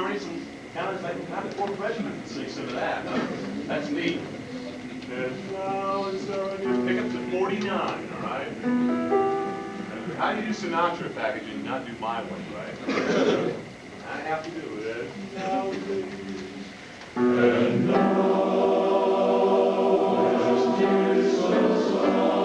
harmony, some kind of poor freshman can sing some of that. Huh? That's neat. And now it's pickups at 49, all right? How do you do Sinatra package and not do my one, right? I have to do it. And now as Jesus and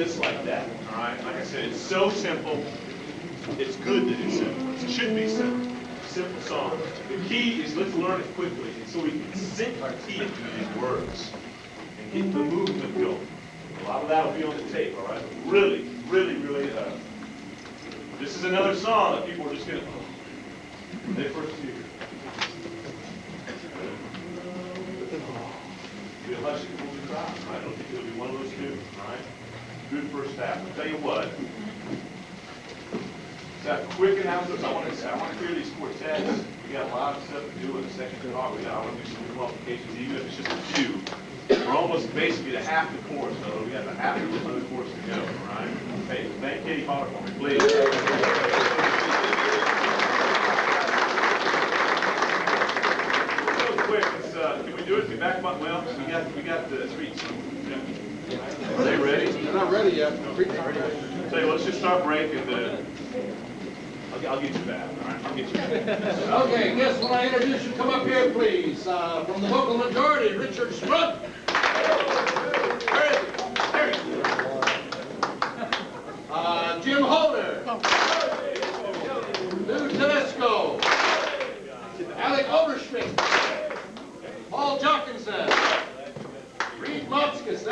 this like that, all right? Like I said, it's so simple. It's good that it's simple. It should be simple. Simple song. The key is let's learn it quickly, and so we can sink our teeth into these words and get the movement going. A lot of that will be on the tape, all right? Really, really, really. This is another song that people are just gonna. They first hear. Be a hush before we cry. I don't think it'll be one of those two. All right. Good first half. I'll tell you what. That quick announcements. I want to clear these quartets. We got a lot of stuff to do in the second talk. I want to do some qualifications, even if it's just a few. We're almost basically to half the course, though. We got the half of the other course to go. All right. Hey, thank Katie Potter for me, please. Real quick, can we do it? Be back up. Well, we got the streets. Yeah. Are they ready? They're not ready yet. Tell you, let's just start breaking the. I'll get you back, all right? I'll get you back. Okay, guests, when I introduce you, come up here, please. From the vocal majority, Richard Strutt. Where is it? There he is. Jim Holder. Lou Tedesco. Alec Overschmidt. Paul Jockinson. Reed Motskis.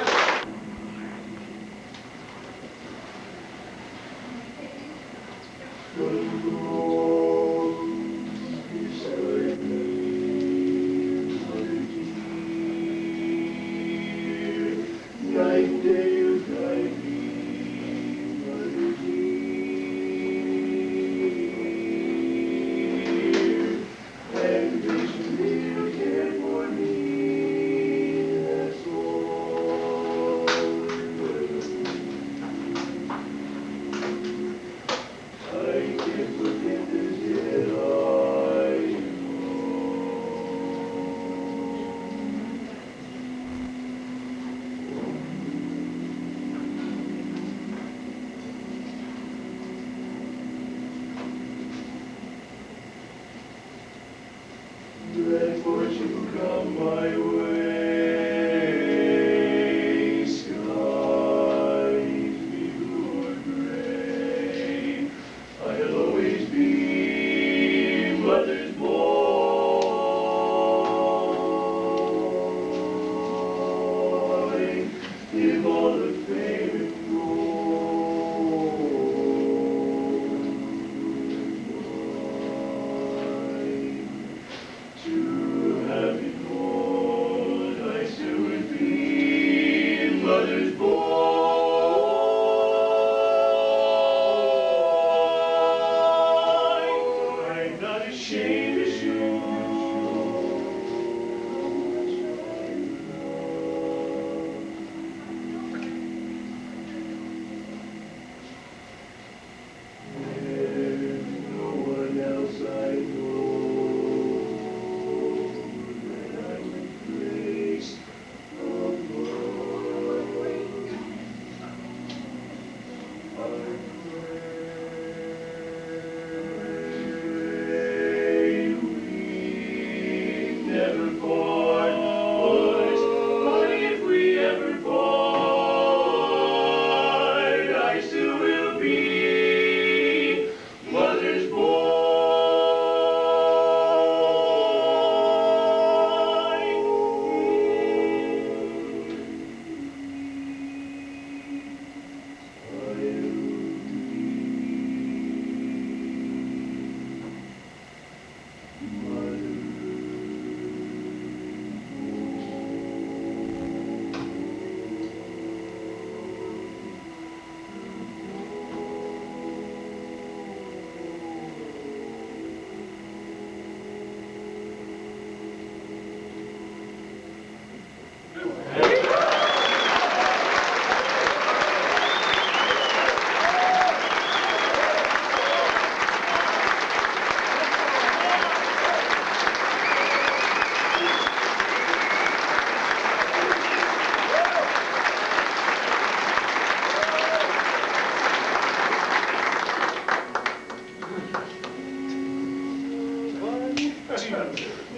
Let fortune come my way, skies be blue or gray, I'll always be mother's boy, give all the fame and mother's boy. I'm not ashamed to show. There's no one else I know that I would place never part, but if we ever part, I still will be mother's boy.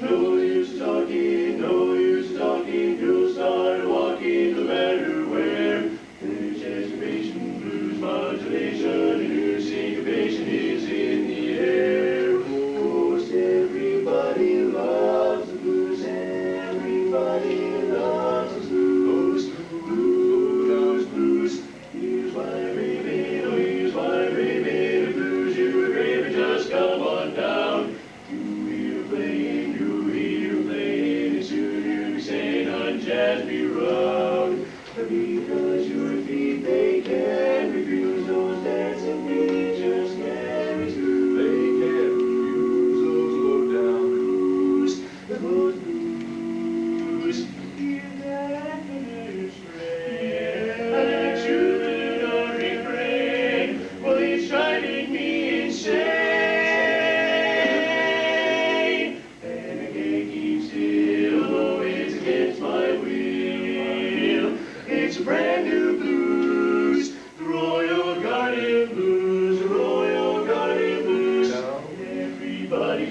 No use talking, you'll start walking no matter where. There's anticipation.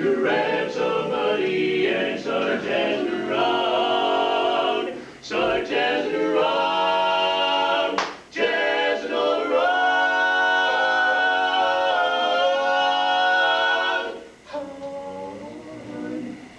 you grab somebody and start dancing around. Start dancing around. Dancing all around.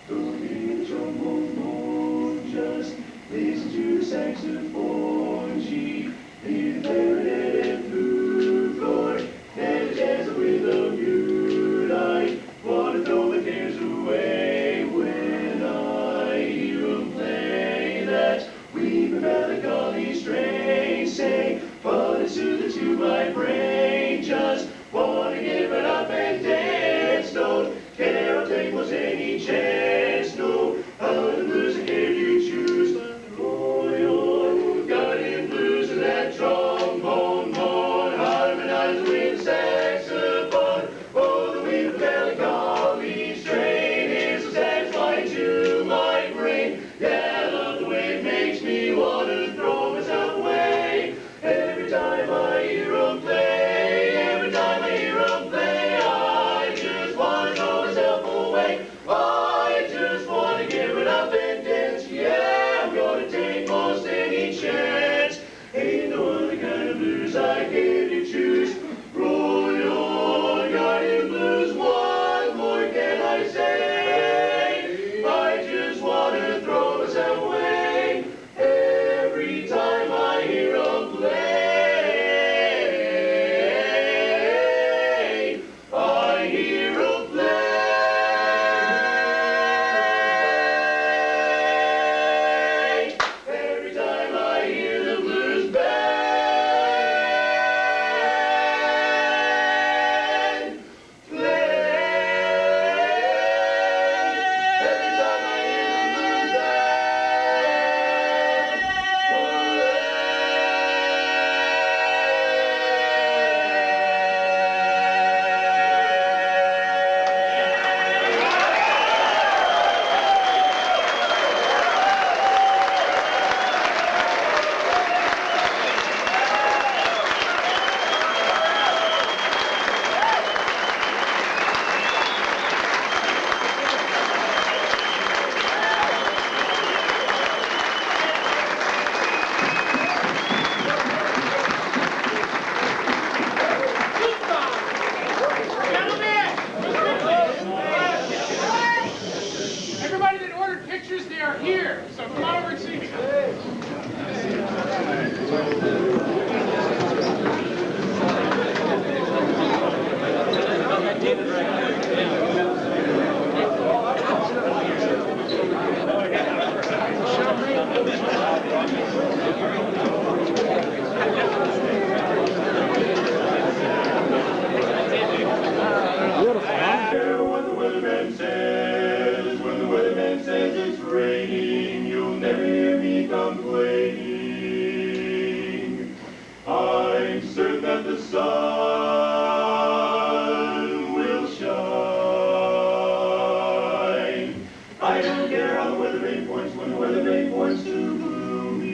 Don't need a trombone, just listen to the saxophone. She inherited and flew for and dance with a mute. I wanna throw my cares away when I hear 'em play that weeping melancholy strain. Say, but it's soothing to my brain. Just wanna give it up and dance. Don't care, I'll take most any chance. No other blues I care to choose. Royal Guardian Blues and that trombone horn harmonized with saxophone. Oh, the weeping melancholy strain is so satisfying to my brain. Yeah, I love the way it makes me want to throw myself away. Every time I hear 'em play, every time I hear 'em play, I just want to throw myself away. I just want to give it up and dance. Yeah, I'm gonna take most any chance. Ain't no other kind of blues I care to choose. Royal Guardian Blues, what more can I say? I just want to throw myself away every time I hear 'em play. I hear 'em play. Every time I hear the blues band play. Every time I hear the blues Everybody that ordered pictures, they are here. So come on over and see me. When the weatherman says it's raining, you'll never hear me complaining. I'm certain that the sun will shine. I don't care how the weather vane points when the weather vane points to gloomy.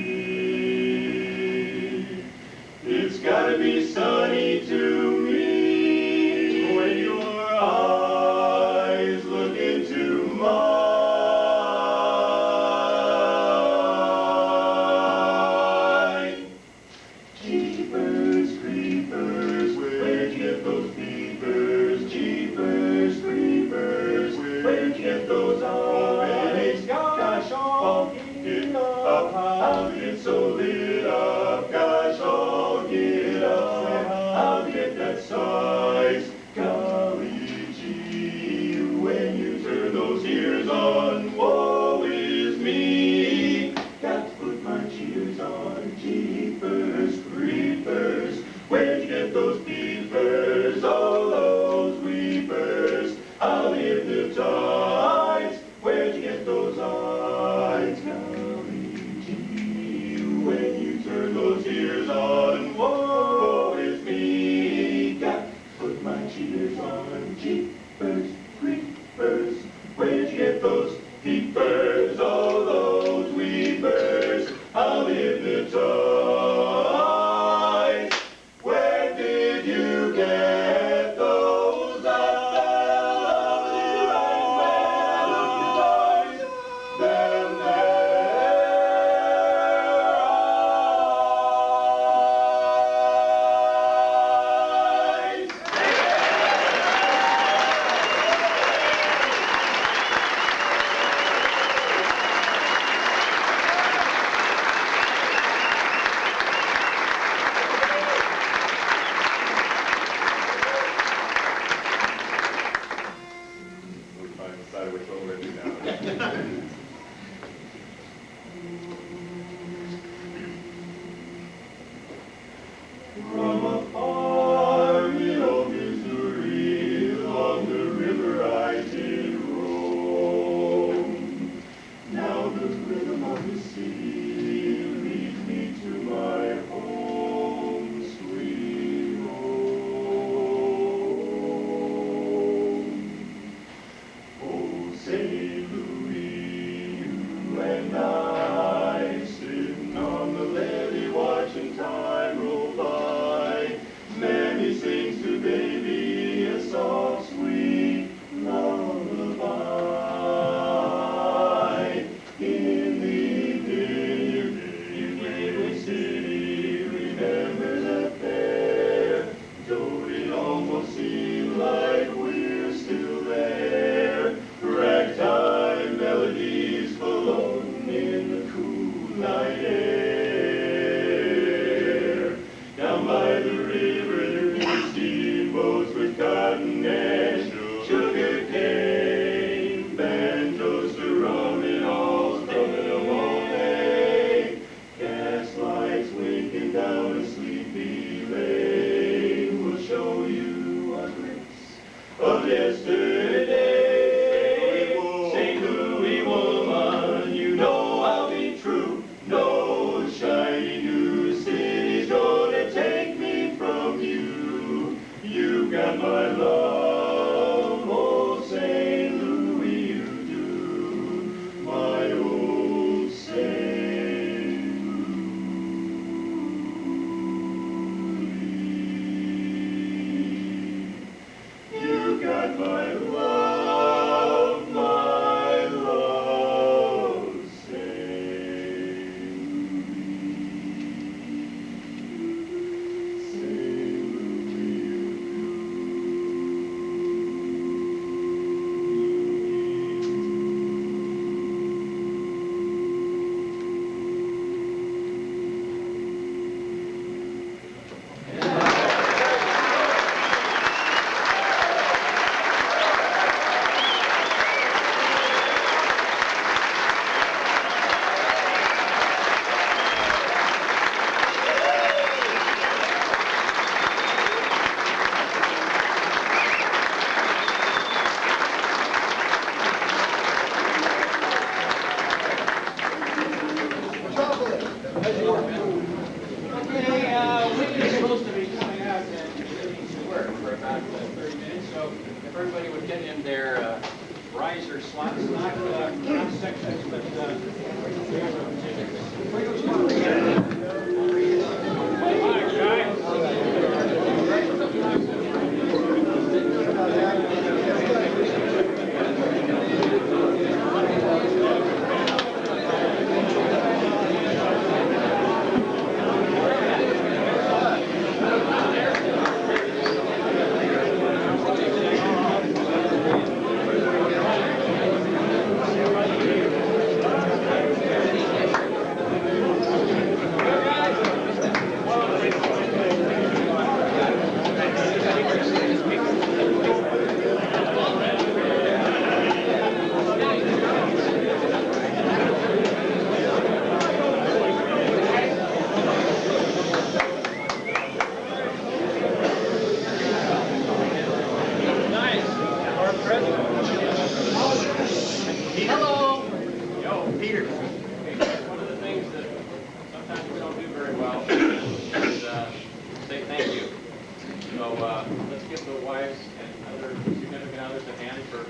It's gotta be sunny to me when your eyes look into mine. Jeepers creepers, where'd you get those peepers? Jeepers creepers, where'd you get those eyes? Gosh, I'll get up, I'll get so lit up. Gosh, I'll get up, I'll get that size. Golly gee, when you turn those ears on, woe is me. Got to put my cheers on. Jeepers creepers, where'd you get those peepers? All those weepers, I'll hypnotize. Where'd you get those eyes? Golly gee, when you turn those ears on, woe is me. Got to put my cheers on. Jeepers creepers, where'd you get those peepers? All those weepers, I'll hypnotize. Where did you get those eyes? in their riser slots, not sections, but let's give the wives and other significant others a hand for this.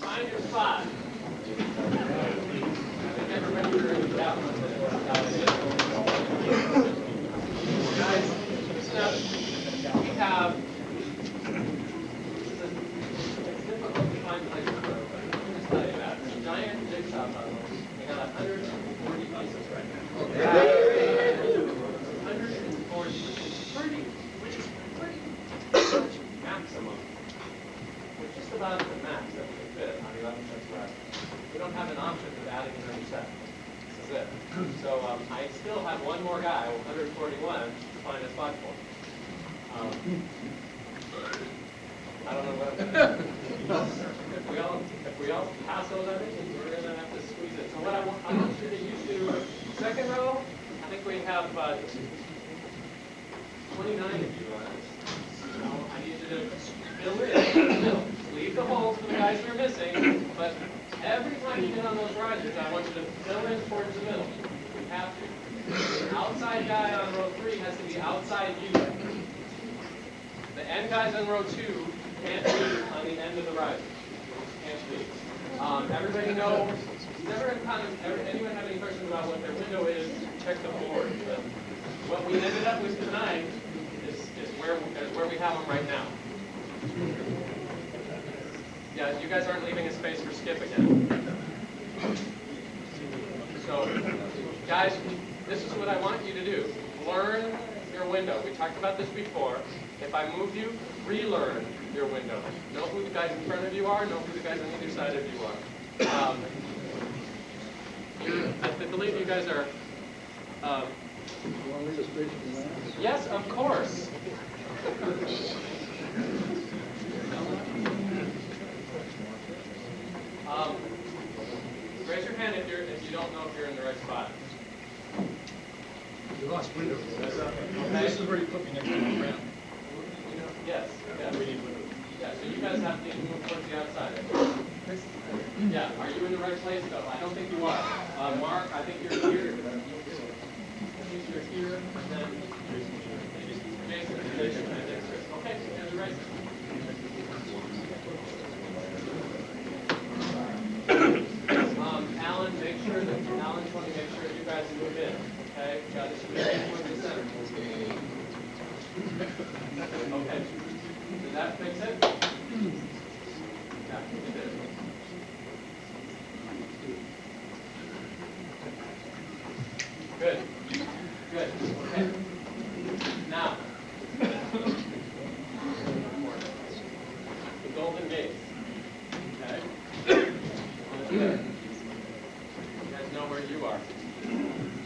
Find your spot. Everybody heard that one. Guys, listen up. We have giant jigsaw puzzle. We got 140 pieces right now. Okay. 140, which is pretty much maximum. We're just about at the max that we can fit on 11 sets left. We don't have an option of adding another set. This is it. So I still have one more guy, 141, to find a spot for. I don't know what. If we all pass those, I think we're going to have to squeeze it. So what I want you to use to second row. I think we have 29 of you. So I need you to fill in. Leave the holes for the guys who are missing. But every time you get on those risers, I want you to fill in towards the middle. We have to. The outside guy on row 3 has to be outside you. The end guys on row 2 can't be on the end of the riser. Can't be. Everybody know, anyone have any questions about what their window is, check the board. But what we ended up with tonight is where we have them right now. Yeah, you guys aren't leaving a space for skip again. So, guys, this is what I want you to do. Learn your window. We talked about this before. If I move you, relearn your window. Know who the guys in front of you are, know who the guys on either side of you are. I believe you guys are... You want to leave a space for the last? Yes, of course. Raise your hand if you don't know if you're in the right spot. You lost window. Okay. This is where you put me next to my friend. Yes. Yeah. We need window. Yeah, so you guys have to move towards the outside. Yeah, are you in the right place though? I don't think you are. Mark, I think you're here. You're here, and then Jason, and then Chris. Okay, you're in the right. Alan, make sure that Alan's going to make sure you guys move in. Okay, you got to move towards the center. Okay. Did that fix it? Yeah, it did. Good. Good. Okay. Now, the Golden Gate. Okay. You guys know where you are.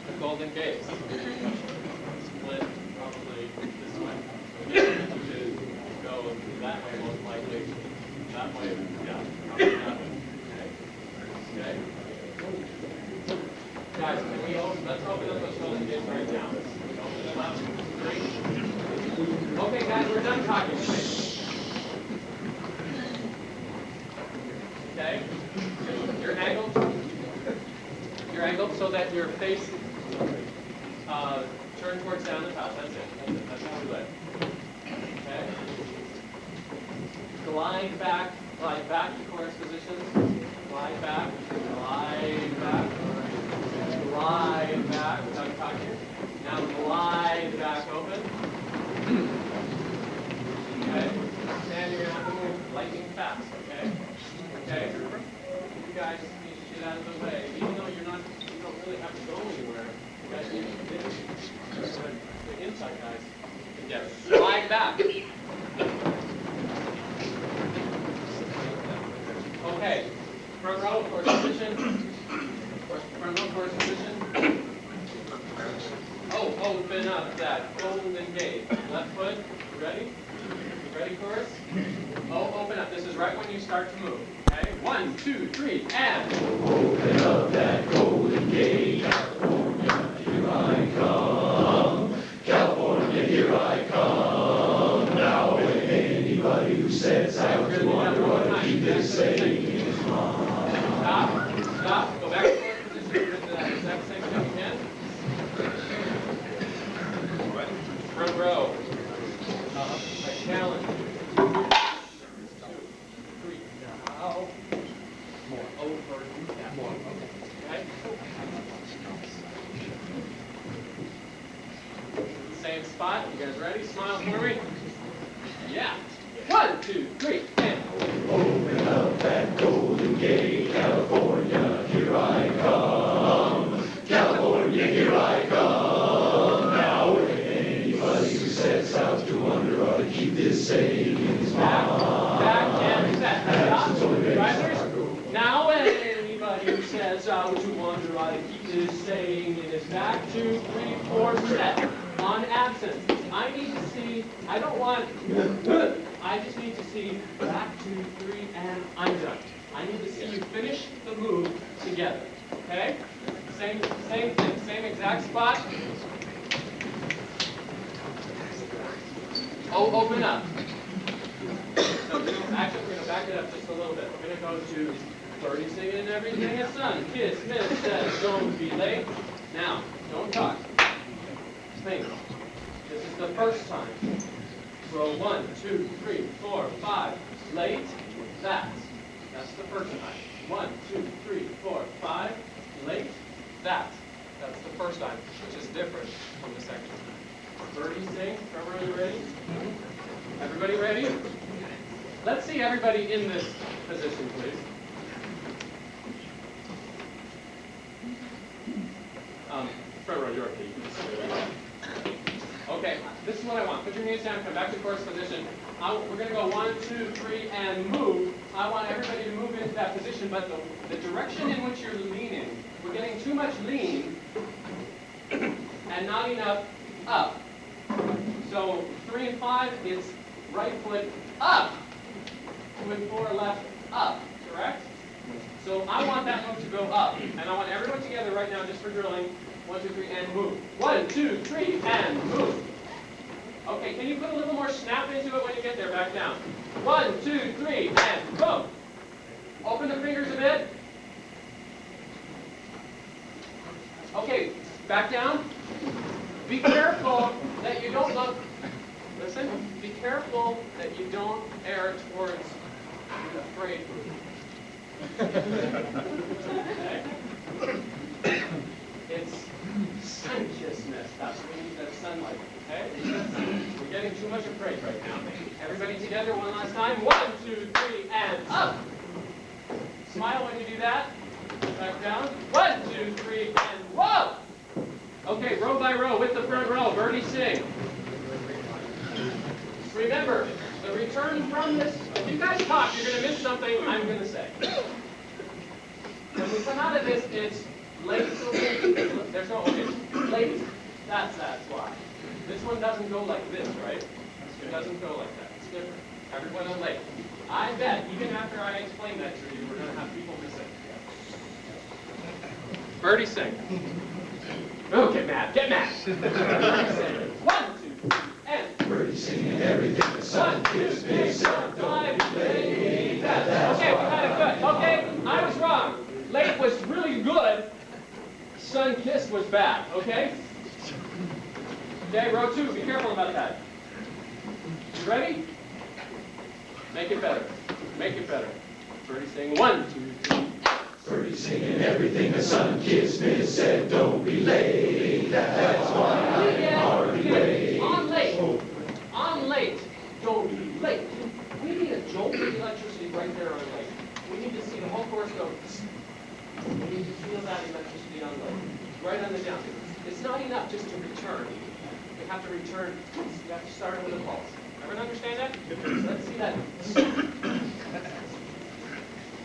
The Golden Gate. Split probably this way. Okay. Go that way most likely. That way, yeah. Probably that way. Okay. Okay. Guys, can we let's open up those golden gates right now. Open them up. 3. Okay, guys, we're done talking. Okay? your angle so that your face turn towards down the top. That's it. That's it. That's how we do it. Okay. Glide back to chorus positions. Glide back, glide back, glide back without talking. Now glide back open. Okay. And you're gonna have to move lightning fast. Okay. Okay. You guys need to get out of the way, even though you don't really have to go anywhere. You guys need to get the inside guys together. Slide back. Okay. Front row, chorus position. Front row, chorus position. Oh, open up that golden gate. Left foot. Ready? Ready, chorus? Oh, open up. This is right when you start to move. Okay? 1, 2, 3, and. Open up that golden gate, California, here I come. California, here I come. Now, anybody who sets out to wander ought to keep this saying in his mind. Stop. Go back to chorus position. Do that exact same thing again. Front row. A challenge. 2, 3. Now. More. Over. More. Okay. Same spot. You guys ready? Smile for me. Yeah. 1, 2, 3, and. Open up that golden gate, California, here I come. California, here I come. Now, anybody who sets out to wander ought to keep this saying in his mind. Back and set. Stop. Drivers. Now, anybody who says out to wander ought to keep this saying in his back. 2, 3, 4, set. On absence. I need to see, I don't want, I just need to see back, 2, 3, and I'm done. I need to see you finish the move together. Okay? Same thing, same exact spot. Oh, open up. So actually, we're going to back it up just a little bit. We're going to go to Birdie singing everything is sun. Kiss, miss, says, don't be late. Now, don't talk. Think. This is the first time. Row 1, 2, 3, 4, 5. Late. That's the first time. 1, 2, 3, 4, 5. Late. That's the first time, which is different from the second time. Birdie sing. Trevor, are you ready? Everybody ready? Let's see everybody in this position, please. Front row, you're okay. You can sit there. Okay, this is what I want. Put your knees down, come back to chorus position. We're going to go 1, 2, 3, and move. I want everybody to move into that position, but the direction in which you're leaning, we're getting too much lean and not enough up. So 3 and 5, it's right foot up. 2 and 4, left up, correct? So I want that move to go up, and I want everyone together right now just for drilling. 1, 2, 3, and move. 1, 2, 3, and move. Okay, can you put a little more snap into it when you get there? Back down. 1, 2, 3, and go. Open the fingers a bit. Okay, back down. Be careful that you don't look. Listen. Be careful that you don't err towards the afraid move. Okay. It's sun-kissness. That's what we need, that sunlight. Okay? We're getting too much afraid right now. Everybody together one last time. 1, 2, 3, and up. Smile when you do that. Back down. 1, 2, 3, and whoa! Okay, row by row with the front row. Birdie sing. Remember, the return from this, if you guys talk, you're going to miss something I'm going to say. When we come out of this, it's late. There's no okay. Late. That's why. This one doesn't go like this, right? It doesn't go like that. It's different. Everyone on late. I bet, even after I explain that to you, we're going to have people missing. Birdie sing. Oh, get mad. Get mad. Birdie sing. 1, 2, 3, and. Birdie singing everything the sun gives me, sun don't be late. Okay, we got it good. Okay, I was wrong. Late was really good. sun kissed was bad, okay? Okay, row 2, be careful about that. You ready? Make it better. Make it better. Birdie saying 1, 2, 3. Birdie singing everything the sun kissed me said, don't be late. That's why I hardly wait. On late. On late. Don't be late. We need a jolt of electricity right there on late. We need to see the whole course go. We need to feel that electricity on late. Right on the down. It's not enough just to return. You have to return. You have to start with a pulse. Everyone understand that? Let's see that.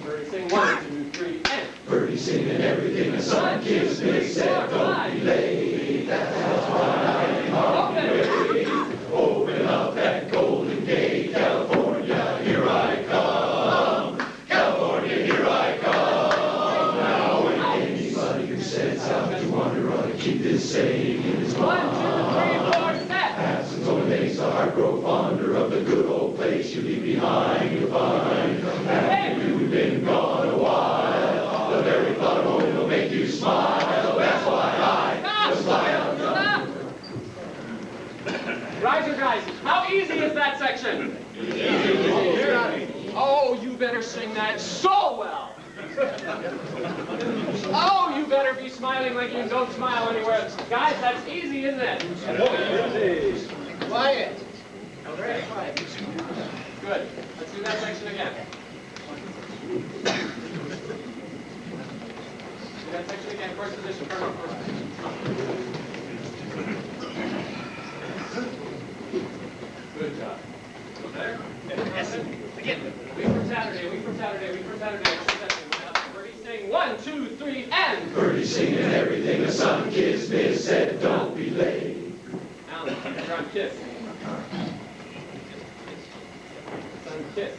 Birdie sing 1, 2, 3, and. Birdie singing everything the sun kissed me said, don't be late. That's why I hardly wait. Open up that golden gate, California, here I come. California, here I come. Now, when anybody who sets out to wander ought to keep this saying in his mind. 1, 2, 3, 4, set. Absence only makes the heart grow fonder of the good old place you leave behind. You'll find after you've been gone a while, the very thought of home will make you smile. That's why I was flying. Riser guys, how easy is that section? Oh, you better sing that so well. Oh, you better be smiling like you don't smile anywhere else. Guys, that's easy, isn't it? Quiet. Very quiet. Good. Let's do that section again. Do that section again. First position, first position. Good job. Better? Again. Week from Saturday, week from Saturday, week from Saturday. Birdie sing 1, 2, 3, and. Birdie singing everything the sun kissed me said, don't be late. Alan, drum kiss. Sun kiss.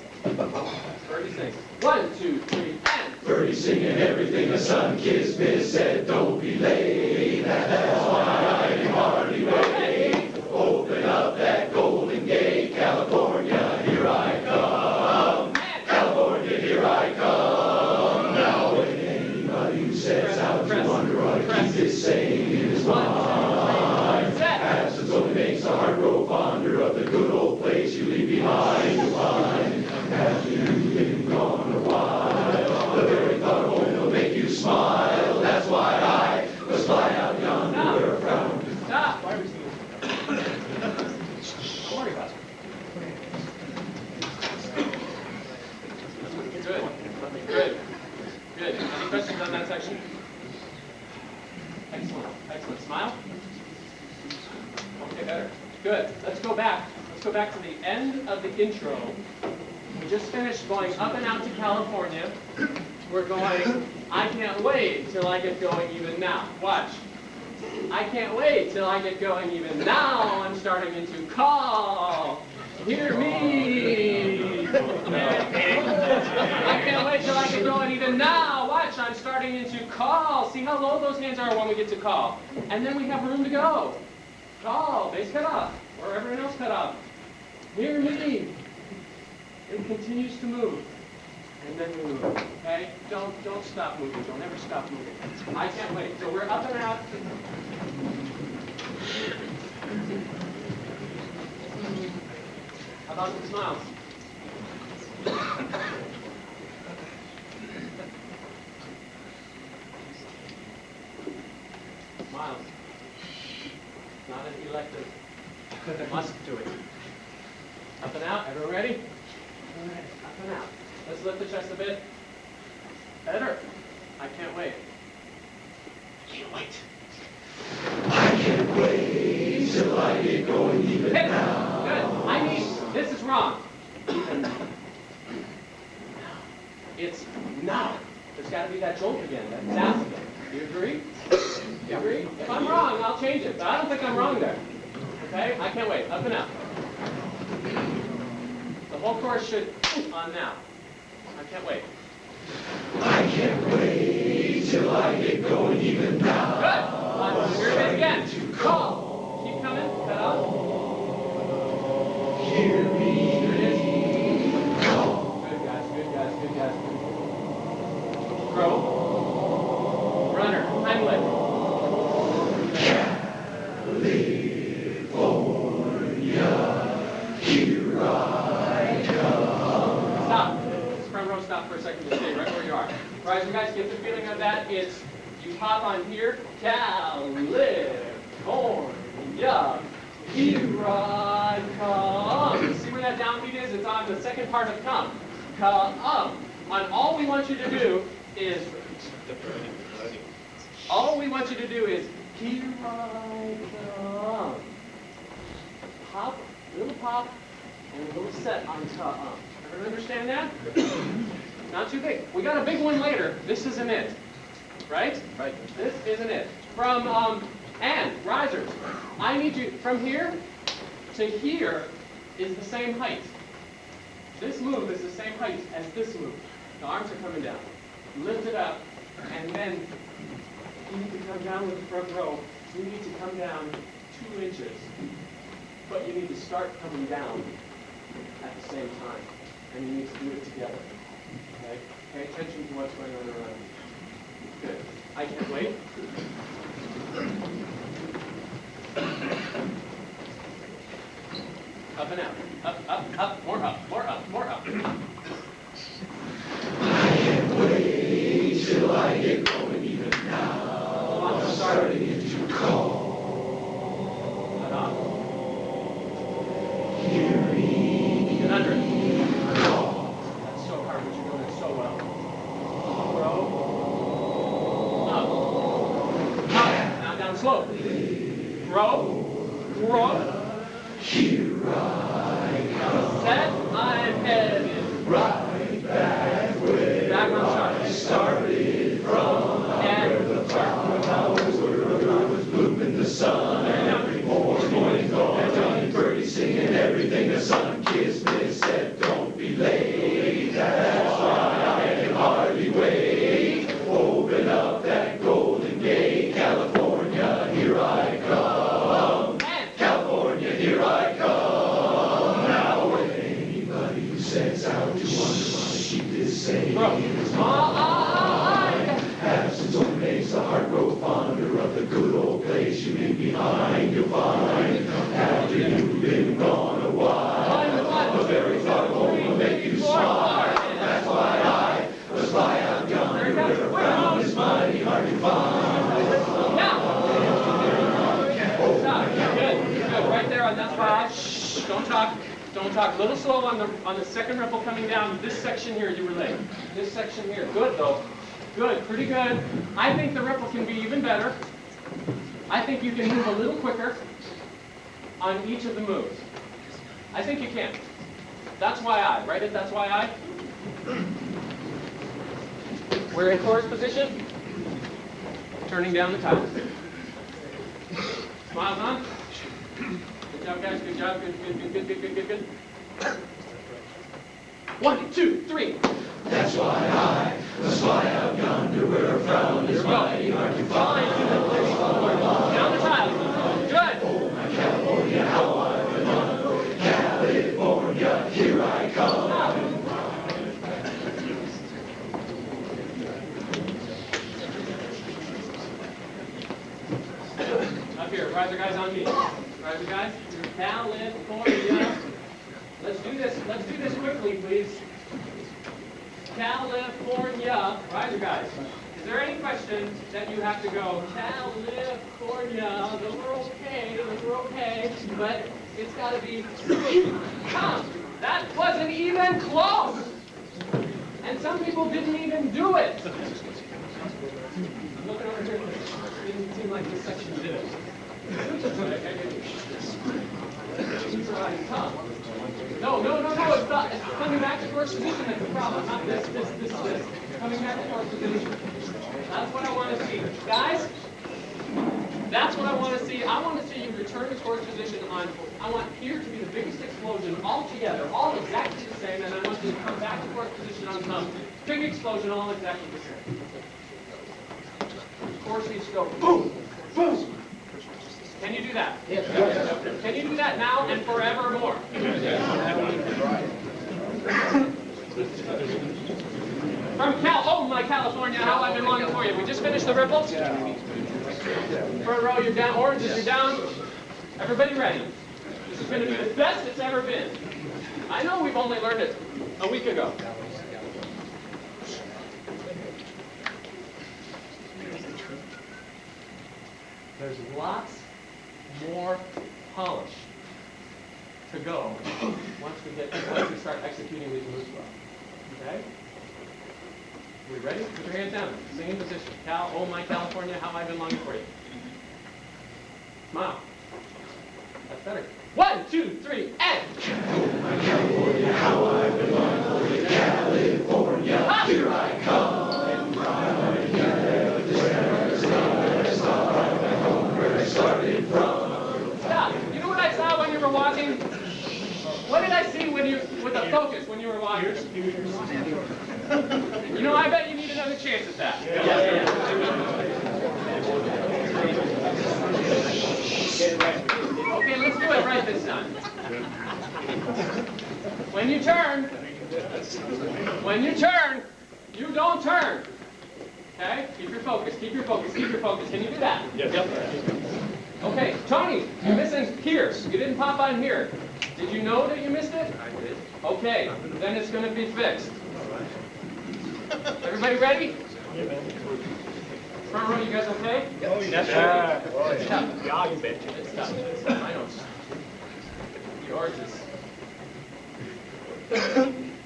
Birdie sing 1, 2, 3, and. Birdie singing everything the sun kissed me said, don't be late. That's why I hardly wait. Open up that golden gate, California, here I come. California, here I come. Now, when anybody who sets out to wander ought to keep this saying in his mind. Absence only makes the heart grow fonder of the good old place you leave behind. You'll find after you've been gone a while, the very thought of home will make you smile. That's why I was fly out yonder where a frown. Stop. Why are we singing? Don't worry about it. Good. Good. Good. Any questions on that section? Excellent. Excellent. Smile. Okay, better. Good. Let's go back. Let's go back to the end of the intro. We just finished going up and out to California. We're going, I can't wait till I get going even now. Watch. I can't wait till I get going even now. I'm starting into call. Hear me. I can't wait till I get going even now. Watch, I'm starting into call. See how low those hands are when we get to call. And then we have room to go. Call, base cut off, or everyone else cut off. Hear me. It continues to move. And then we move. Okay? Don't stop moving. Don't ever stop moving. I can't wait. So we're up and out. How about some smiles? Smiles. Not an elective. Must do it. Up and out. Everyone ready? Up and out. Let's lift the chest a bit. Better. I can't wait. Can't wait. I can't wait till I get going even Hit it. now. Good. I need. This is wrong. Even now. It's now. There's got to be that jolt again. That zap again. Do you agree? You agree? If I'm wrong, I'll change it. But I don't think I'm wrong there. Okay? I can't wait. Up and out. The whole course should on now. I can't wait. I can't wait till I get going even now. Good. Here it is again. Call. Keep coming. Cut off. Hear me. Here it is. Call. Good guys. Good guys. Good guys. Crow. Runner. Heimlich. get the feeling of that, it's you hop on here, California, here I come. See where that downbeat is? It's on the second part of come. Come. And all we want you to do is here I come. Pop, little pop, and a little set on come. Everyone understand that? Not too big. We got a big one later. This isn't it. Right? Right. This isn't it. From, and, risers. I need you, from here to here is the same height. This move is the same height as this move. The arms are coming down. Lift it up, and then you need to come down with the front row. You need to come down 2 inches. But you need to start coming down at the same time. And you need to do it together. Okay? Pay attention to what's going on around you. Good. I can't wait. Up and out. Up, more up, more up, more up. I can't wait till I get going even now. I'm starting to call. Hearing. Get under it. Call. That's so hard, but you're doing it so well. Row. Up. Now down slow. Row. Row. Here I come. Set. I'm headed. Right back where I started from. And The cloud towers where I was blooming the sun. Every morning gone, birdies singing everything the sun kissed me. Said don't be late. That's why I can hardly wait. Open up that golden gate. California, here I come. California, here I come. Now anybody who sets out to wonder why I keep this same is mine. Absence only makes the heart grow fonder of the good old place you leave behind. You'll find after you've been gone a while, the very thought of home will make you smile. That's why I was fly out yonder where the ground is mighty hard to find. Stop. Good. Right there on that spot. Shh. Don't talk. Don't talk. A little slow on the second ripple coming down. This section here, you were late. This section here. Good though. Good. Pretty good. I think the ripple can be even better. I think you can move a little quicker on each of the moves. I think you can. That's why I. Write it. That's why I. We're in chorus position. Turning down the tile. Smiles on. Good job, guys. Good job. Good. 1, 2, 3. That's why I was fly out yonder where a frown is mighty hard to find. Down the tile. Good. Oh, my California, how I've been on. California, here I come. Up here. Riser guys on me. Riser guys. California. Let's do this quickly, please. California. Riser guys. Is there any question that you have to go, California, those are okay, but it's got to be, come. That wasn't even close. And some people didn't even do it. I'm looking over here. It didn't seem like this section did it. Come. No, it's coming back to first position that's the problem, not this. Coming back to first position. That's what I want to see. Guys, that's what I want to see. I want to see you return to first position on, I want here to be the biggest explosion all together, all exactly the same, and I want you to come back to first position on some big explosion all exactly the same. Of course, needs to go boom, boom. Can you do that? Yes. Can you do that now and forevermore? From my California, how I've been longing for you. We just finished the ripples. Front row, you're down. Oranges, you're down. Everybody ready? This is going to be the best it's ever been. I know we've only learned it a week ago. There's lots more polish to go once we start executing these moves well. Okay? We ready? Put your hands down. Singing position. Cal, oh my California, how I've been longing for you. Smile. That's better. 1, 2, 3, and. Oh my California, how I've been longing for you, California. Ah. Here I come. Started from. Stop. You know what I saw when you were walking? What did I see when you, with the focus when you were walking? You know, I bet you need another chance at that. Okay, let's do it right this time. When you turn, you don't turn. Okay? Keep your focus, keep your focus, keep your focus. Can you do that? Yes. Okay, Tony, you're missing here. You didn't pop on here. Did you know that you missed it? I did. Okay, then it's going to be fixed. Everybody ready? Front row, you guys okay? Oh, Yeah. It's tough. Yeah, you betcha. It's tough. It's tough. I know. Yours is.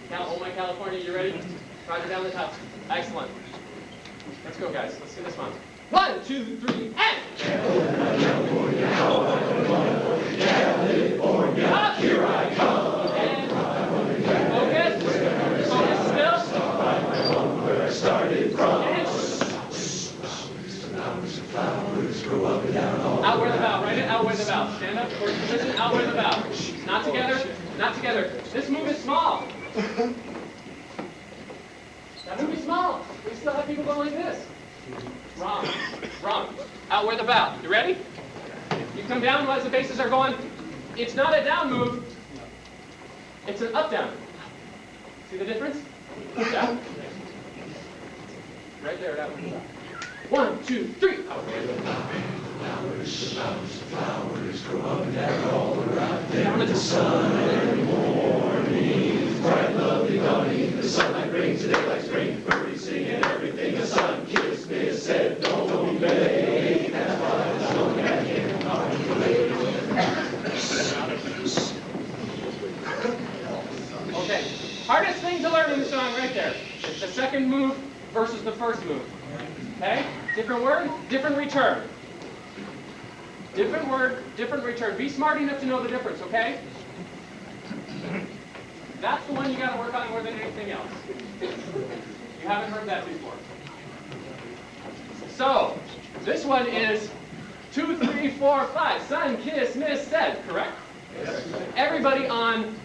Cal, oh my California, you ready? Roger down the top. Excellent. Let's go, guys. Let's do this one. 1, 2, 3, and. California, how I've been longing for you, California. Up. Here I come. And focus. Focus still. Where I started from. And Flowers grow up and down all. out where the bow. Write it out where the bow. Stand up. Forward position. Out where the bow. Not together. Not together. This move is small. That move is small. We still have people going like this. Wrong. Wrong. Out where the bow. You ready? You come down as the bases are going. It's not a down move. It's an up down. See the difference? Yeah. Right there. That one. 1, 2, 3. Out where the bow. Flowers grow up and down all around. Down at the sun. Every morning, bright, lovely dawning. The sunlight brings the day like spring. Birdies singing everything. A sun kissed me, said, don't be late. That's why the song I can't Okay. Hardest thing to learn in the song right there. It's the second move versus the first move. Okay? Different word, different return. Different word, different return. Be smart enough to know the difference, okay? That's the one you got to work on more than anything else. You haven't heard that before. So, this one is 2, 3, 4, 5. Sun, kiss, miss, said, correct? Everybody on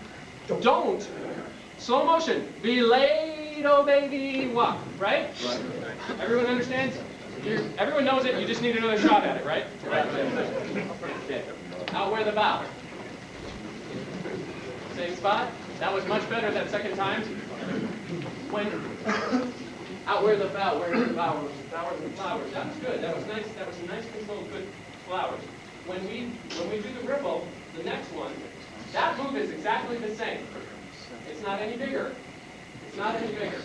don't. Slow motion. Be late, oh baby, walk, right? Everyone understands? Everyone knows it, you just need another shot at it, right? Okay. Out where the bow. Same spot. That was much better that second time. When out where the bow, where the flowers, flowers. That was good. That was nice. That was a nice controlled, good flowers. When we do the ripple, the next one, that move is exactly the same. It's not any bigger. It's not any bigger.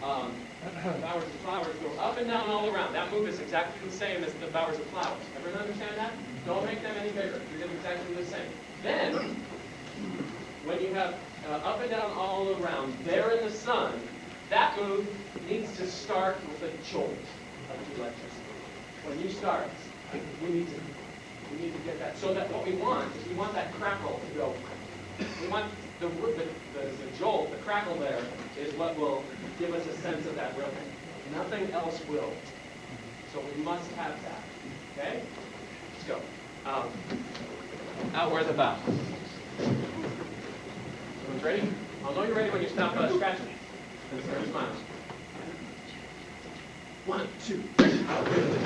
Bowers of flowers go up and down all around. That move is exactly the same as the bowers of flowers. Everyone understand that? Don't make them any bigger. You're doing exactly the same. Then, when you have up and down all around, there in the sun, that move needs to start with a jolt of electricity. When you start, we need to get that. So that what we want is we want that crackle to go. We want the jolt, the crackle there, is what will give us a sense of that rhythm. Nothing else will. So we must have that. Okay? Let's go. Out where the bow. Everyone's ready? I'll know you're ready when you stop scratching. And start smiling. 1, 2, 3. Out where the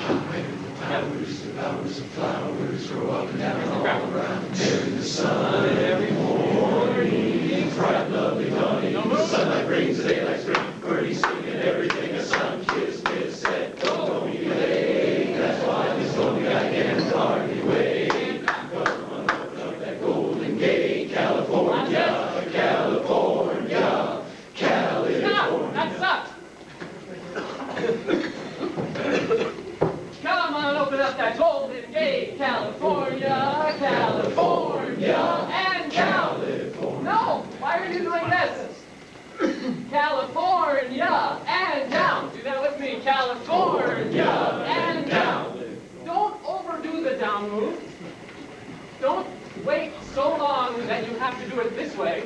bowers of flowers grow up and down all around. There in the sun every morning. Bright, lovely dawning. The sunlight brings the day like spring. Birdies singing everything. A sun kiss, miss, said, don't be late. That's why this lonely I can hardly wait. Come on, open up that golden gate. California, California, California. Stop! That sucked! Come on, open open up that Golden Gate, California, California, and down. No, why are you doing this? California, and down. Do that with me, California, and down. Don't overdo the down move. Don't wait so long that you have to do it this way.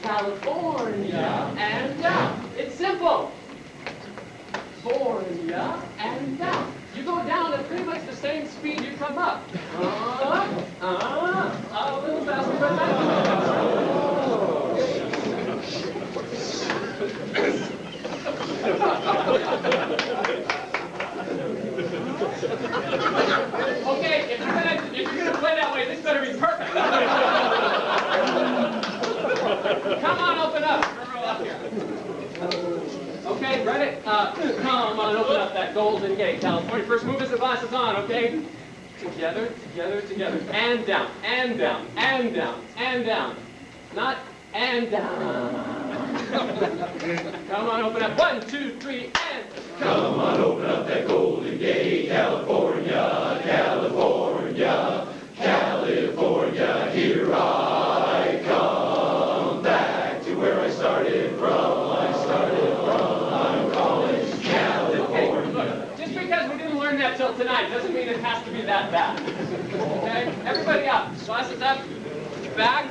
California, and down. It's simple. California, and down. You go down at pretty much the same speed you come up. A little faster, but okay, if you're gonna play that way, this better be perfect. Come on, open up. Okay, ready? Come on, open up that Golden Gate, California. First move is the glasses on, okay? Together, together, together. And down, and down, and down, and down. Not and down. Come on, open up. 1, 2, 3, and. Come on, open up that Golden Gate, California, California, California, here I come back to where I started from. I'm calling California. Okay, look, just because we didn't learn that till tonight doesn't mean it has to be that bad. Okay, everybody up, glasses up, back.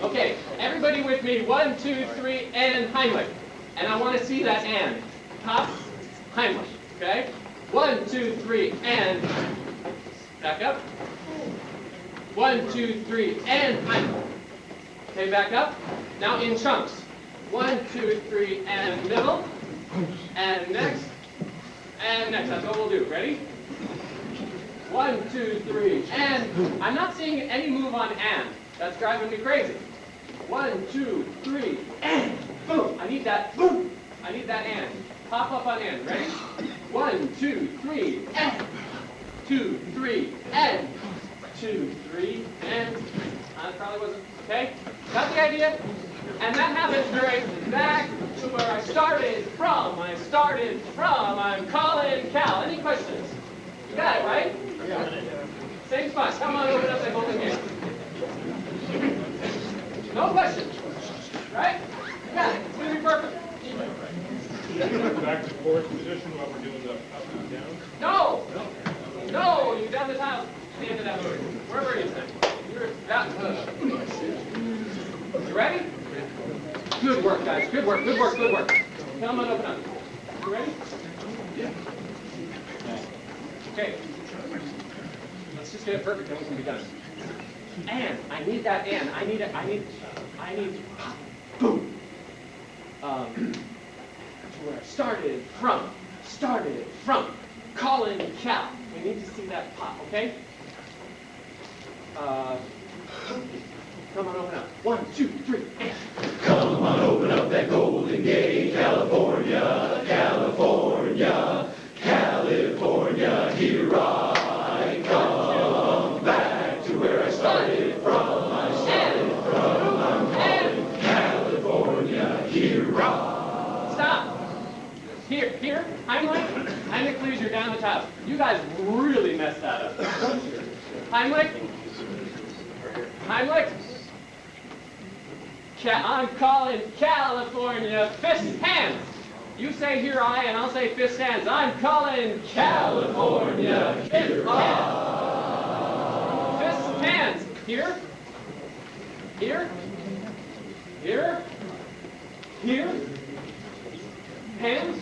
Okay, everybody with me. 1, 2, 3, and Heimlich. And I want to see that and. Top, Heimlich. Okay? 1, 2, 3, and. Back up. 1, 2, 3, and Heimlich. Okay, back up. Now in chunks. 1, 2, 3, and middle. And next. And next. That's what we'll do. Ready? 1, 2, 3, and. I'm not seeing any move on and. That's driving me crazy. 1, 2, 3, and boom. I need that boom. I need that and. Pop up on and. Ready? 1, 2, 3, and 2, 3, and 2, 3, and. That probably wasn't okay. Got the idea? And that happens during back to where I started from. I'm calling Cal. Any questions? You got it, right? Yeah. Same spot. Come on, open up that Golden Gate. No questions. Right? You got it. It's going to be perfect. Back to fourth position while we're doing the up and down. No! No! You down the tile at the end of that move. Wherever you think. You're that. You ready? Good work, guys. Good work, good work, good work. Come on, open up. You ready? Yeah. Okay. Let's just get it perfect, then we can be done. And I need that and. I need boom. To where I started from. Calling Cal. We need to see that pop, okay? Come on, open up. 1, 2, 3, and. Come on, open up that Golden Gate, California, California, California, here I come back to where I started from. I'm calling California, here I. Stop. Here, Heimlich, please, you're down the top. You guys really messed that up. Heimlich. I'm calling California. Fist hands. You say here I, and I'll say fist hands. I'm calling California. Fist hands. Fist hands. Here. Hands.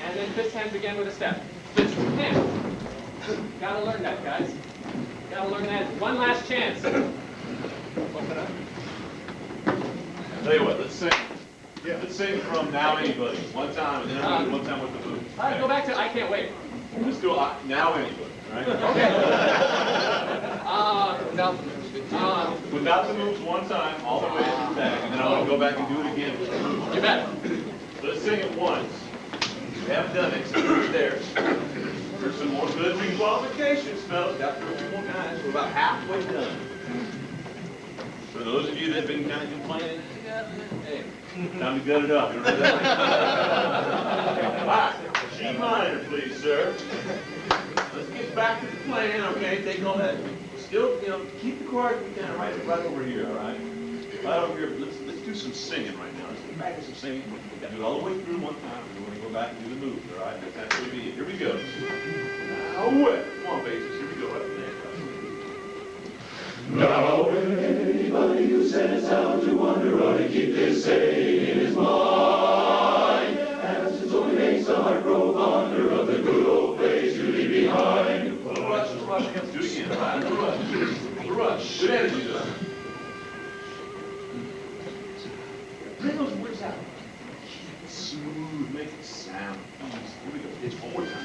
And then fist hands again with a step. Fist hands. Gotta learn that, guys. Gotta learn that. One last chance. Tell you what, let's sing. Yeah, let's sing from Now Anybody. One time, and then I'm gonna do one time with the move. All right, go back to I Can't Wait. Let's do Now Anybody, right? Okay. Without the moves one time, all the way to the back, and then I want to go back and do it again with the moves. You bet. Let's sing it once. We haven't done it, so we're there. There's some more good requalifications, fellas. Got 3 more guys. We're about halfway done. For those of you that have been kind of complaining, hey, Time to gut it up. You remember that? All right, G minor, please, sir. Let's get back to the plan, okay? Take all that. Still, you know, keep the chord kind of right over here, all right? Right over here. Let's do some singing right now. Let's get back to some singing. We got to do it all the way through one time. We're going to go back and do the moves, all right? That's going to be it. Here we go. Now, what? Come on, bases. Here we go. Right there. Now anybody who sets out to wander ought to keep this saying in his mind. Absence only makes the heart grow fonder of the good old place you leave behind. Rush. Do it again, all right? Rush. Good energy, though. Bring those words out. Smooth, make it sound. Here we go. It's one more time.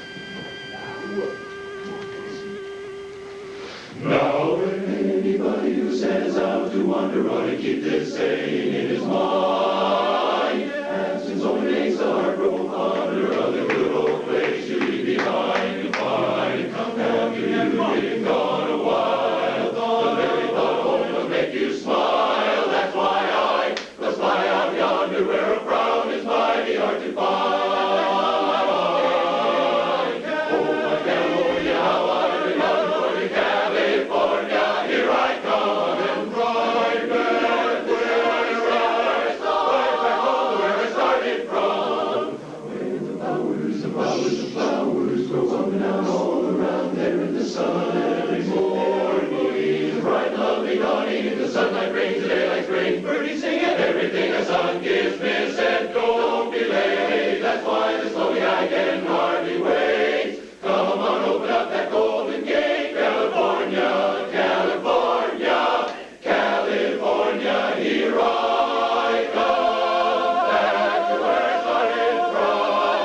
Now anybody who sets out to wander ought to keep this saying in his mind. Absence only makes the heart grow fonder of the good old place you leave behind. You'll find after you've been gone a while, the very thought of home will make you smile. That's why I must fly out yonder where a frown is mighty hard to find. Sunlight brings the daylight spring, birdies sing and everything the sun gives me said, don't be late, that's why this lonely I can hardly wait. Come on, open up that golden gate, California, California, California, here I come, back to where I started from.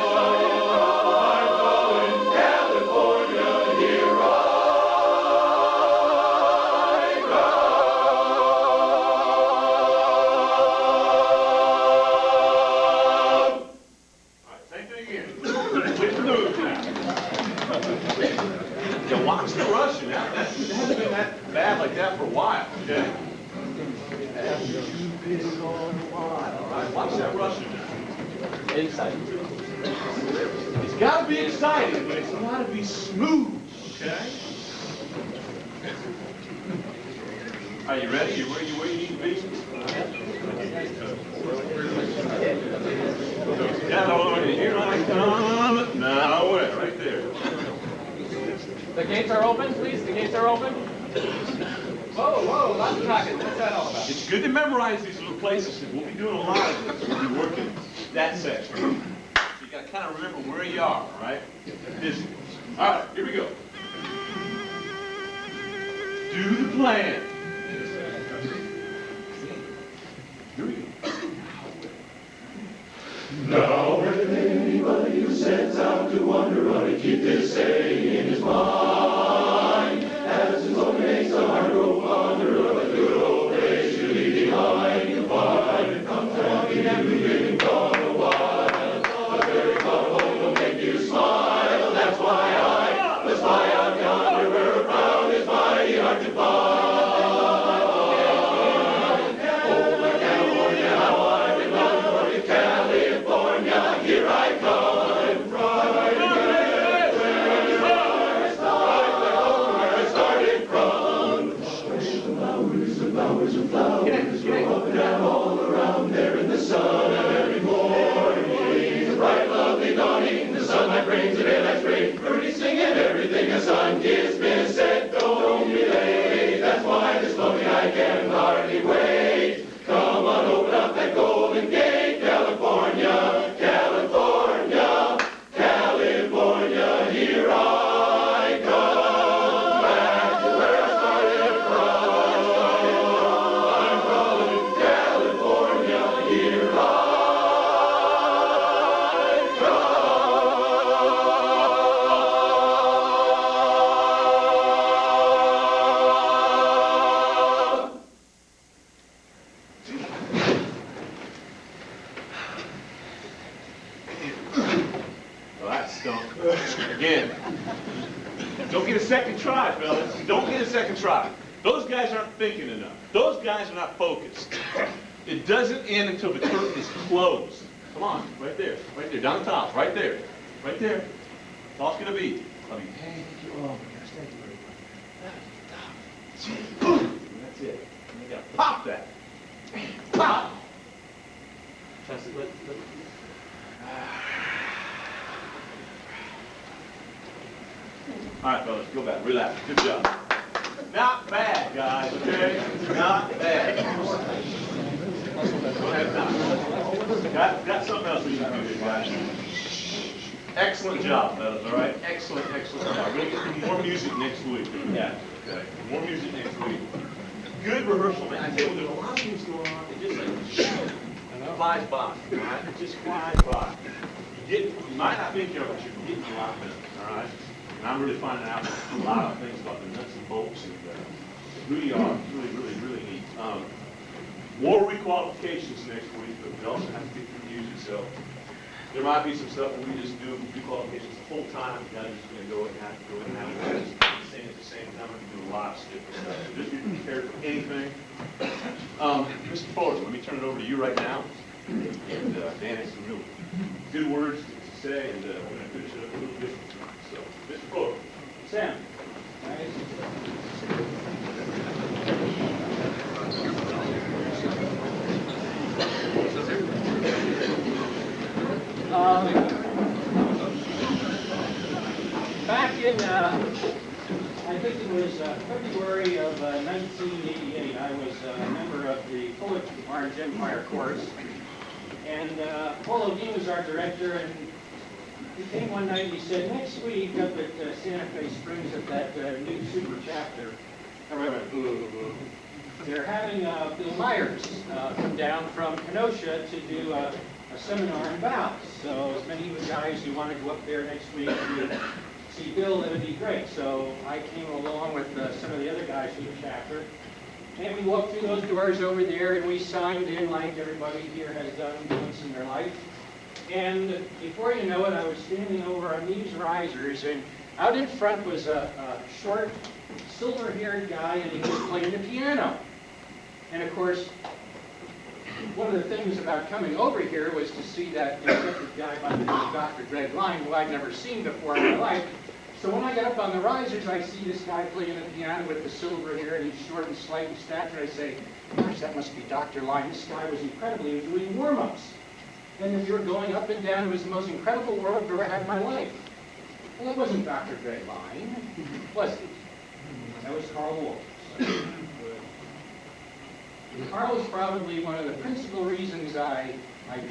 I'm going California, here I Watch the rushing. That hasn't been that bad like that for a while, okay? All right, watch that rushing now. Inside. It's got to be exciting, but it's got to be smooth, okay? Are you ready? You where you need to be? California, here I come. Now, where? Right there. The gates are open, please. The gates are open. Whoa, lots of talking. What's that all about? It's good to memorize these little places. We'll be doing a lot of this. We'll be working that section. So you got to kind of remember where you are, all right? This. All right, here we go. Do the plan. Here we go. Now anybody who sets out to wander ought to keep this saying in his mind. Absence only makes the heart grow fonder of a good old place you leave behind. You'll find it comes after you've been gone a while. The very thought of home will make you smile. That's why I must fly out yonder where a frown is mighty hard to find. Here I come, right where I started from. The flowers grow up and down all around there in the sun every morning. Bright, lovely dawning, the sunlight brings the daylight spring. Birdies singing everything the sun gives me said, don't be late. That's why this lonely I can hardly wait. Come on, open up that golden gate, California, California, California, here I come, back to where I started from. I'm calling California, here I Well, that stunk. Again. Don't get a second try, fellas. Don't get a second try. Those guys aren't thinking enough. Those guys are not focused. It doesn't end until the curtain is closed. Come on, right there, down the top, right there. That's all it's gonna be. I'll be, hey, thank you, oh my gosh, thank you very much. And that's it. And you gotta pop that. Pop! Trust it, All right, fellas, go back, relax, good job. Not bad, guys, okay? Not bad. Go ahead now. Got something else we can do here, guys. Excellent job, fellas, all right? Excellent job. We're going to get more music next week. Yeah. Okay, more music next week. Good rehearsal, man. I tell you, there's a lot of things going on. It just like flies by, all right? It just flies by. You might not think you're, but you're getting a lot of it, all right? And I'm really finding out a lot of things about the nuts and bolts, and really are really neat. More requalifications next week, but we also have to get through music, so there might be some stuff where we just do requalifications the whole time. The guys are just going to go in and have to sing at the same time and do a lot of different stuff. So just be prepared for anything. Mr. Fuller, let me turn it over to you right now. And Dan has some real good words to say, and we're going to finish it up a little bit. So, Mr. Fuller. Sam. Back in, I think it was February of 1988, I was a member of the Poet Orange Empire course, and Paul O'Dean was our director, and he came one night and he said, next week up at Santa Fe Springs at that new super chapter, they're having Bill Myers come down from Kenosha to do a seminar in vows. So as many of you guys who want to go up there next week to see Bill, it would be great. So I came along with some of the other guys from the chapter. And we walked through those doors over there and we signed in like everybody here has done once in their life. And before you know it, I was standing over on these risers, and out in front was a short, silver-haired guy, and he was playing the piano. And of course, one of the things about coming over here was to see that executive guy by the name of Dr. Greg Lyne, who I'd never seen before in my life. So when I get up on the risers, I see this guy playing the piano with the silver hair, and he's short and slight in stature. I say, gosh, that must be Dr. Lyne. This guy was incredible. He was doing warm-ups. And if you were going up and down, it was the most incredible world I've ever had in my life. Well, that wasn't Dr. Greg Lyne, was it? That was Carl Wolf. Carl was probably one of the principal reasons I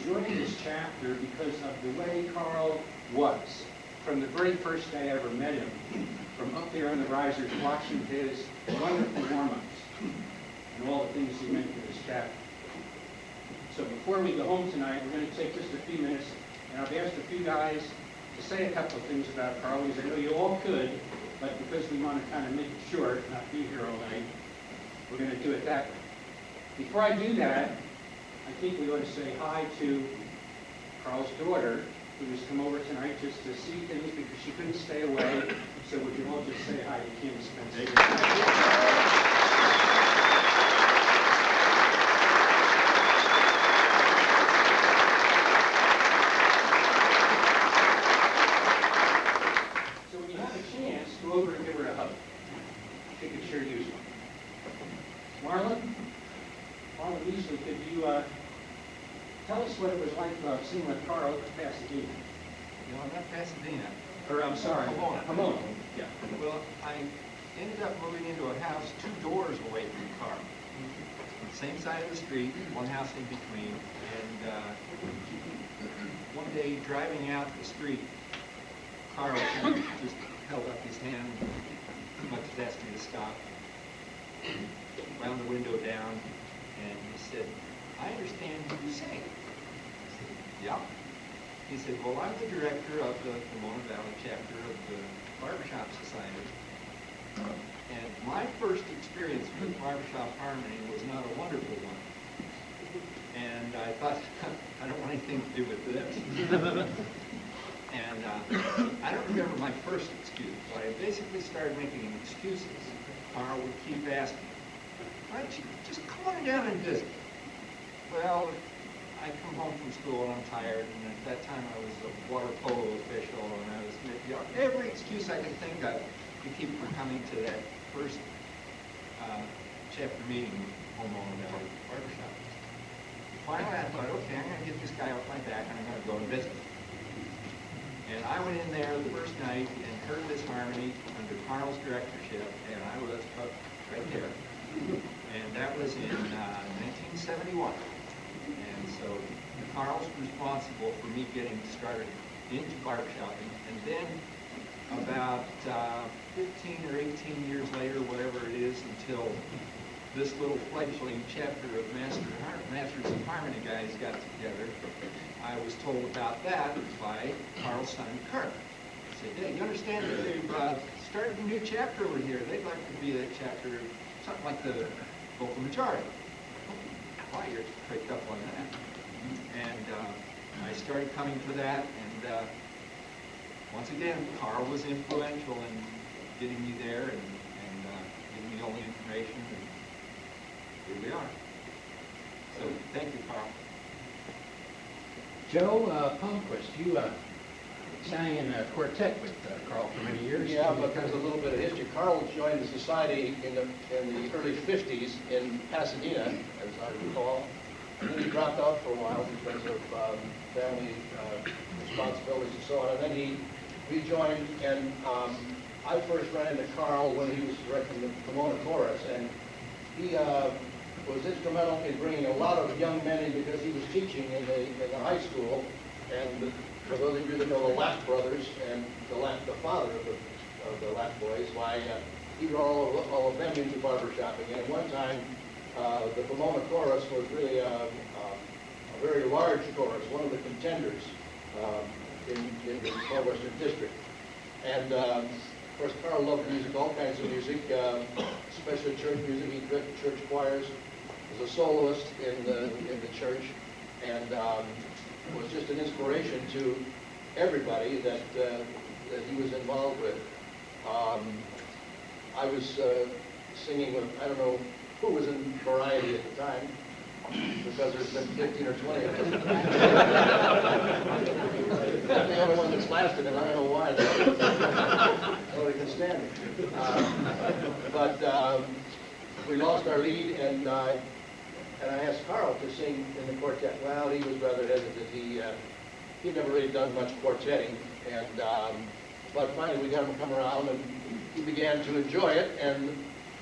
joined this chapter, because of the way Carl was. From the very first day I ever met him, from up there on the risers, watching his wonderful warm-ups and all the things he meant to this chapter. So before we go home tonight, we're going to take just a few minutes, and I've asked a few guys to say a couple of things about Carl, because I know you all could, but because we want to kind of make it short, not be here all night, we're going to do it that way. Before I do that, I think we ought to say hi to Carl's daughter, who has come over tonight just to see things because she couldn't stay away. So would you all just say hi to Kim Spencer? So when you have a chance, go over and give her a hug. She could sure use one. Marlon Weasley, could you tell us what it was like seeing with Carl at Pasadena? No, not Pasadena. Or, I'm sorry, Pomona. Yeah. Well, I ended up moving into a house 2 doors away from Carl. On the same side of the street, one house in between. And one day, driving out the street, Carl just held up his hand, pretty much asked me to stop, wound the window down, and he said, I understand you sing. I said, yeah. He said, well, I'm the director of the Pomona Valley chapter of the Barbershop Society. And my first experience with barbershop harmony was not a wonderful one. And I thought, I don't want anything to do with this. And I don't remember my first excuse, but I basically started making excuses. Carl would keep asking, why don't you just come on down and visit? well, I come home from school and I'm tired, and at that time I was a water polo official, and I was every excuse I could think of to keep from coming to that first chapter meeting with Homeowner Valley Barbershop. Finally, I thought, okay, I'm going to get this guy off my back, and I'm going to go and visit him. And I went in there the first night and heard this harmony under Carl's directorship, and I was hooked right there. And that was in 1971. And so Carl's responsible for me getting started into barbershopping. And then about 15 or 18 years later, whatever it is, until this little fledgling chapter of Masters of Harmony guys got together, I was told about that by Carl's son, Kurt. I said, hey, you understand that they've started a new chapter over here. They'd like to be that chapter, something like the local majority. Why, you're picked up on that. And I started coming to that, and once again, Carl was influential in getting me there and giving me all the information, and here we are. So, thank you, Carl. Joe Palmquist, you sang in a quartet with Carl for many years. Yeah, but there's a little bit of history. Carl joined the society in the early 50s in Pasadena, as I recall. And then he dropped out for a while because of family responsibilities and so on. And then he rejoined, and I first ran into Carl when he was directing the Pomona Chorus, and he was instrumental in bringing a lot of young men in because he was teaching in the high school. And for those of you that know the Lapp brothers and the father of the Lapp boys, why he brought all of them into barbershopping. And at one time, the Pomona Chorus was really a very large chorus, one of the contenders in the Northwestern District. And of course, Carl loved music, all kinds of music, especially church music. He directed church choirs, was a soloist in the church, and was just an inspiration to everybody that he was involved with. I was singing with, I don't know who was in variety at the time, because there's been 15 or 20 of them. I'm the only one that's lasted, and I don't know why. Nobody can stand it. But we lost our lead, and I asked Carl to sing in the quartet. Well, he was rather hesitant. He'd never really done much quartetting, and but finally we got him to come around, and he began to enjoy it. And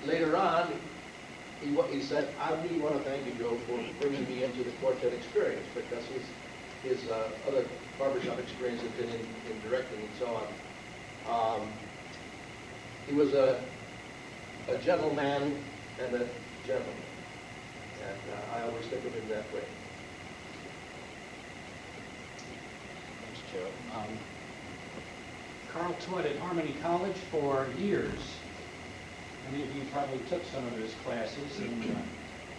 later on, he said, I really want to thank you, Joe, for bringing me into the quartet experience, because his other barbershop experience had been in directing and so on. He was a gentleman and a gentleman, and I always think of him that way. Thanks, Joe. Carl taught at Harmony College for years. Many of you probably took some of his classes and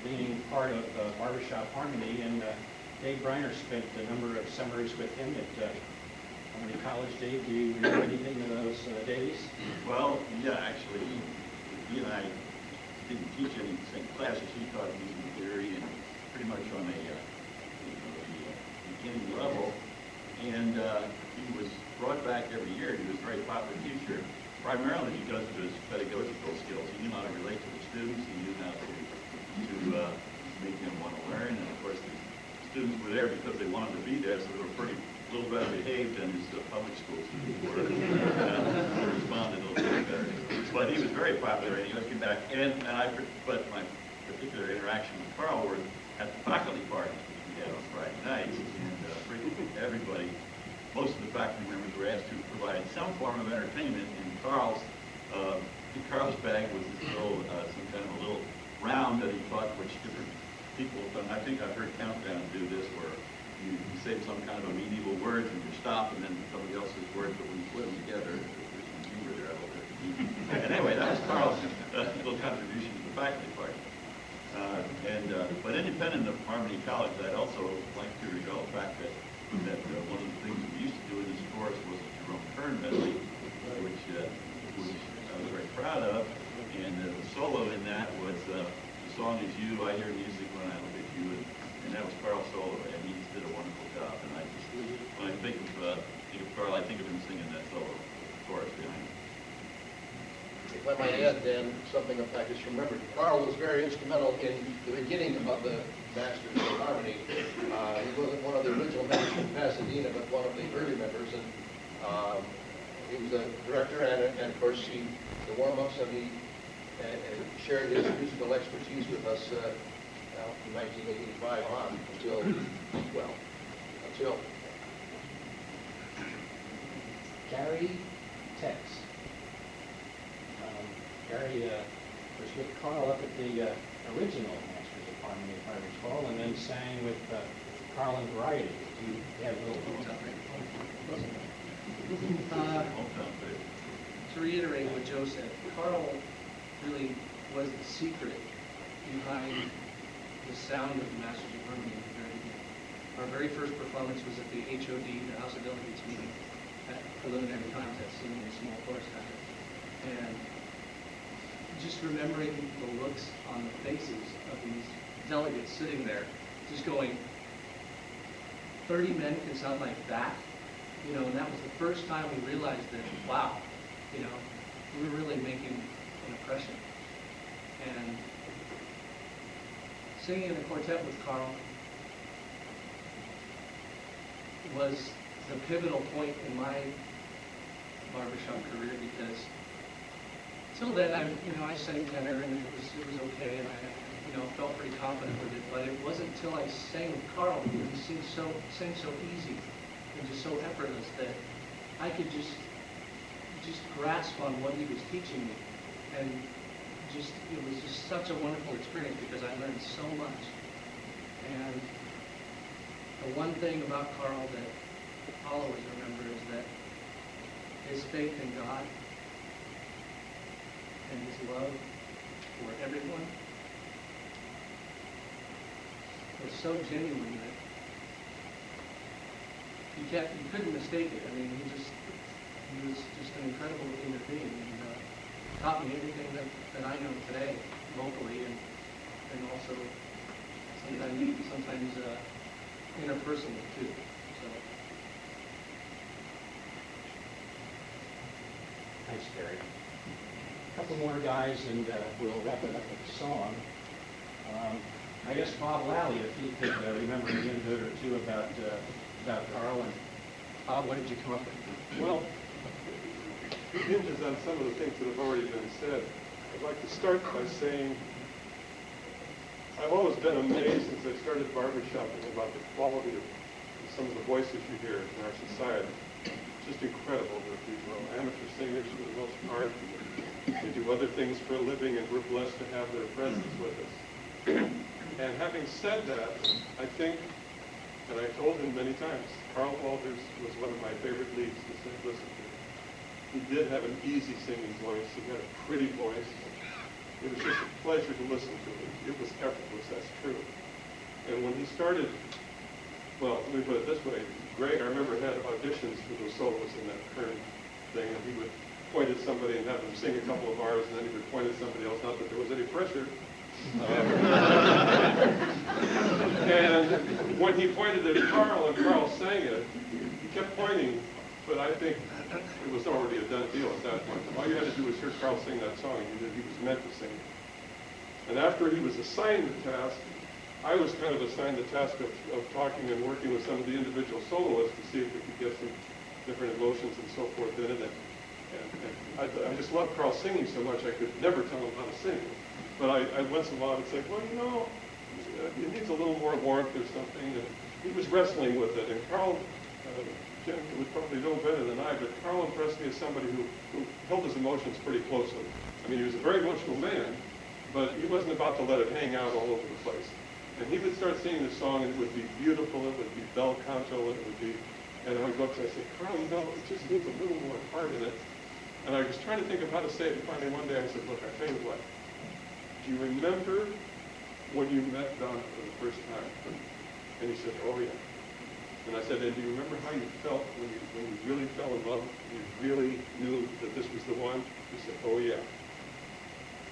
being part of Barbershop Harmony, and Dave Briner spent a number of summers with him at Harmony College. Dave, do you remember anything of those days? Well, yeah, actually, he and I didn't teach any classes. He taught music theory and pretty much on a beginning level, and he was brought back every year. He was a very popular teacher, primarily because of his pedagogical skills. He knew how to relate to the students. He knew how to make them want to learn. And of course, the students were there because they wanted to be there, so they were pretty a little better behaved than his public school students were. They responded a little bit better. But he was very popular, and he always came back. But my particular interaction with Carl were at the faculty parties we had on Friday nights, and everybody. Most of the faculty members were asked to provide some form of entertainment, and Carl's bag was this little, some kind of a little round that he taught which different people. I think I've heard Countdown do this, where you say some kind of a medieval word and you stop, and then somebody else's word, but when you put them together, there's some humor there. I hope it. And anyway, that was Carl's little contribution to the faculty party. But independent of Harmony College, I'd also like to recall the fact that one of the things we used to do in this chorus was a Jerome Kern medley, which I was very proud of. And the solo in that was "The Song Is You, I Hear Music When I Look at You," and that if I might add, Dan, something I just remembered. Carl was very instrumental in the beginning of the Masters of Harmony. He wasn't one of the original members from Pasadena, but one of the early members, and he was the director, and of course, the warm-ups, and he shared his musical expertise with us from 1985 on until Gary Tex. Gary was with Carl up at the original Masters of Harmony, if I recall, and then sang with Carl and Variety. Do you have a little To reiterate what Joe said, Carl really was the secret behind the sound of the Masters of Harmony at the very beginning. Our very first performance was at the HOD, the House of Delegates meeting, at preliminary contest, singing a small chorus contest. And just remembering the looks on the faces of these delegates sitting there, just going, 30 men can sound like that? You know, and that was the first time we realized that, wow, you know, we're really making an impression. And singing in the quartet with Carl was the pivotal point in my barbershop career, because till then, I sang tenor and it was okay, and I, felt pretty confident with it. But it wasn't until I sang with Carl, and he sang so easy and just so effortless, that I could just grasp on what he was teaching me, and it was just such a wonderful experience because I learned so much. And the one thing about Carl that I'll always remember is that his faith in God and his love for everyone was so genuine that you couldn't mistake it. I mean, he was just an incredible human being, and taught me everything that I know today, locally, and also sometimes interpersonally too. So. Thanks, Gary. A couple more guys, and we'll wrap it up with a song. I guess Bob Lally, if you could remember a minute or two about Carl. And Bob, what did you come up with? Well, it hinges on some of the things that have already been said. I'd like to start by saying I've always been amazed since I started barbershopping about the quality of some of the voices you hear in our society. Just incredible that these are all amateur singers for the most part. They do other things for a living, and we're blessed to have their presence with us. And having said that, I think, and I told him many times, Carl Walters was one of my favorite leads to listen to. He did have an easy singing voice. He had a pretty voice. It was just a pleasure to listen to him. It was effortless, that's true. And when he started, well, let me put it this way, Greg, I remember, had auditions for those soloists in that Kern thing, and he would point at somebody and have them sing a couple of bars, and then he would point at somebody else, not that there was any pressure. And when he pointed at Carl and Carl sang it, he kept pointing, but I think it was already a done deal at that point. All you had to do was hear Carl sing that song, and you knew he was meant to sing it. And after he was assigned the task, I was kind of assigned the task of talking and working with some of the individual soloists to see if we could get some different emotions and so forth in it. And I just loved Carl singing so much I could never tell him how to sing. But I once in a while would say, well, it needs a little more warmth or something. And he was wrestling with it. And Carl, Jim would probably know better than I, but Carl impressed me as somebody who held his emotions pretty closely. I mean, he was a very emotional man, but he wasn't about to let it hang out all over the place. And he would start singing the song, and it would be beautiful, it would be bel canto, it would be, and I would look and I say, Carl, it just needs a little more heart in it. And I was trying to think of how to say it, and finally one day I said, look, I tell you what, do you remember when you met Donna for the first time? And he said, oh yeah. And I said, and do you remember how you felt when you really fell in love, you really knew that this was the one? He said, oh yeah.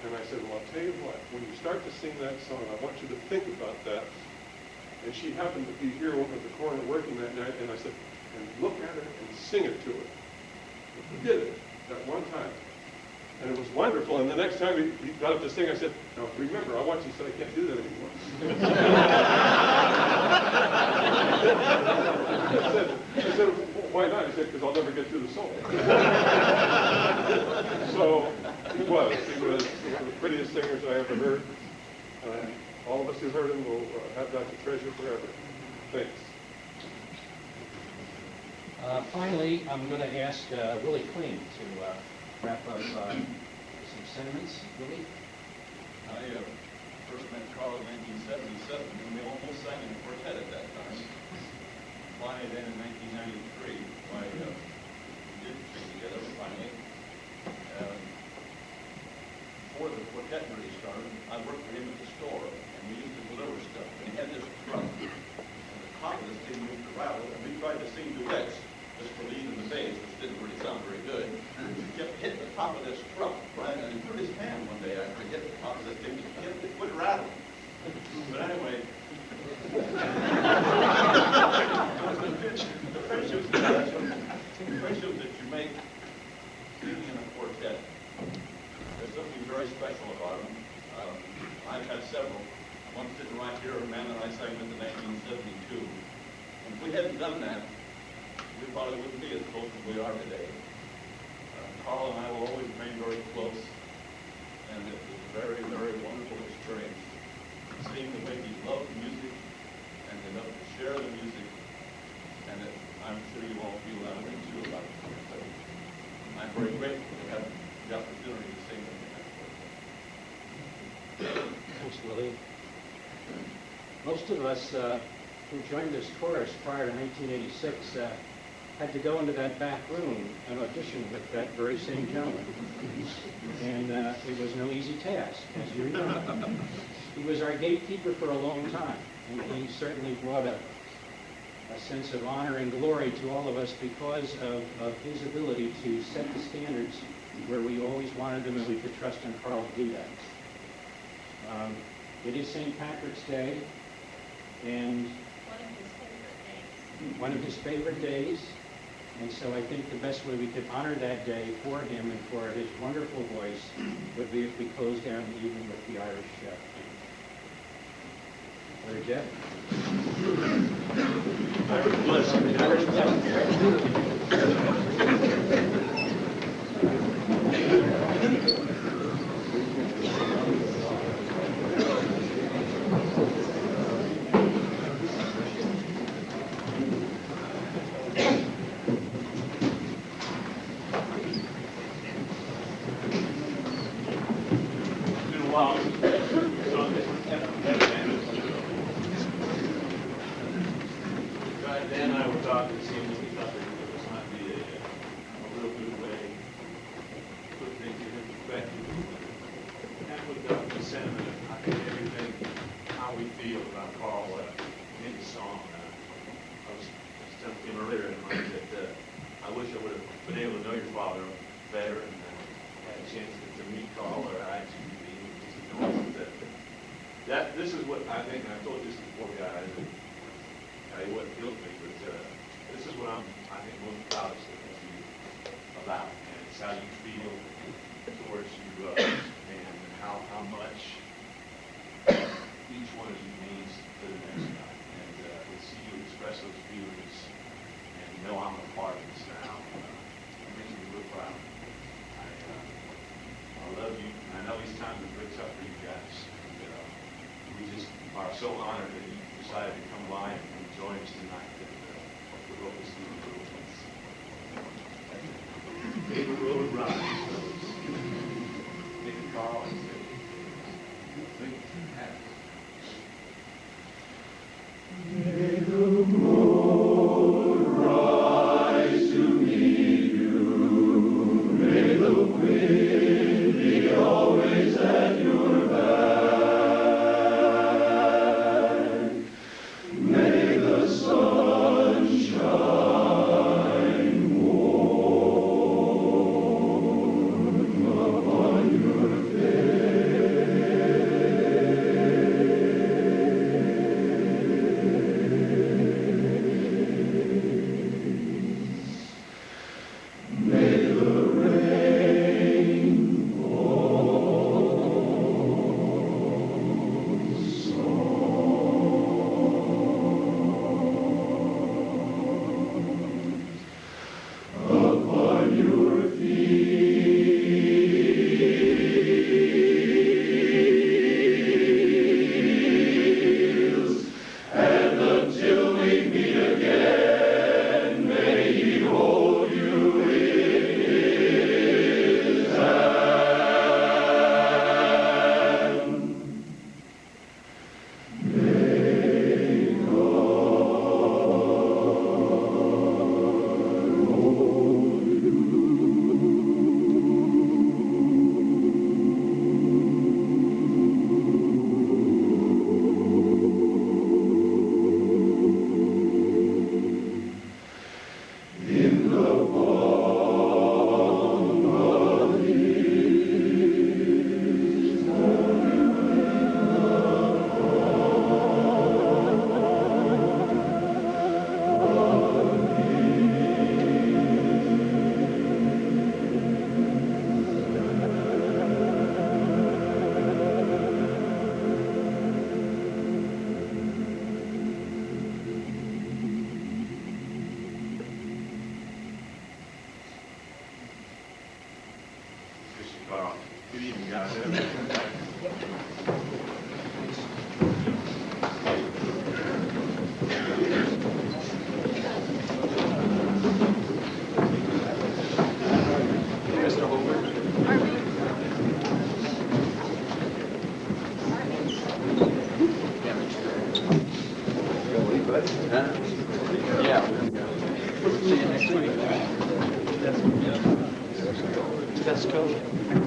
And I said, well, I'll tell you what, when you start to sing that song, I want you to think about that. And she happened to be here over at the corner working that night, and I said, and look at her and sing it to her. And he did it that one time. And it was wonderful. And the next time he got up to sing, I said, "Now remember, I want you to say I can't do that anymore." I said, "Why not?" He said, "Because I'll never get through the song." So he was one of the prettiest singers I ever heard. All of us who heard him will have that to treasure forever. Thanks. Finally, I'm going to ask Willie Kling to wrap up some sentiments. Willie? I first met Carl in 1977, and we almost sang in a quartet at that time. Finally, then in 1993, we did sing together finally. Before the quartet really started, I worked for him at the store, and we used to deliver stuff. And he had this truck, and the top of this thing moved to rattle, and we tried to sing duets, just for lead and the bass, which didn't really sound very good. He kept hitting the top of this truck, right? And he hurt his hand one day after he hit the top of this thing. It quit rattling. But anyway, the friendships that you make singing in a quartet, there's something very special about them. I've had several. One sitting right here, a man that I sang with in 1972. And if we hadn't done that, we probably wouldn't be as close as we are today. Carl and I will always remain very close, and it was a very, very wonderful experience. Seeing the way he loved music, and he loved to share the music, and I'm sure you all feel that way too about it. So I'm very grateful to have the opportunity to sing with him. Thanks, Willie. Most of us who joined this chorus prior to 1986 had to go into that back room and audition with that very same gentleman. And it was no easy task, as you remember. He was our gatekeeper for a long time, and he certainly brought a sense of honor and glory to all of us because of his ability to set the standards where we always wanted them, and we could trust in Carl to do that. It is St. Patrick's Day, and one of his favorite days. And so I think the best way we could honor that day for him and for his wonderful voice would be if we closed down the evening with the Irish Chef. Brother Jeff? Irish Dan and I were talking, seeing if we thought that this might be a real good way to put things in perspective. And with the sentiment, I think everything, how we feel about Carl in the song. I was telling him earlier in mind that I wish I would have been able to know your father better and had a chance to meet Carl, or I actually know that this is what I think, and I told this before, guys. It wasn't killing me, but this is what I think most proudest of you about, and it's how you feel towards you and how much each one of you means to the next guy. And to see you express those feelings and know I'm a part of this now, it makes me real proud. I love you. I know these times are very tough for you guys. And, we just are so honored that you decided to come by and join us tonight. We hope to see you. David Road Rise. David Carl and May the moon rise to me. Yeah. See you next week. That's cool.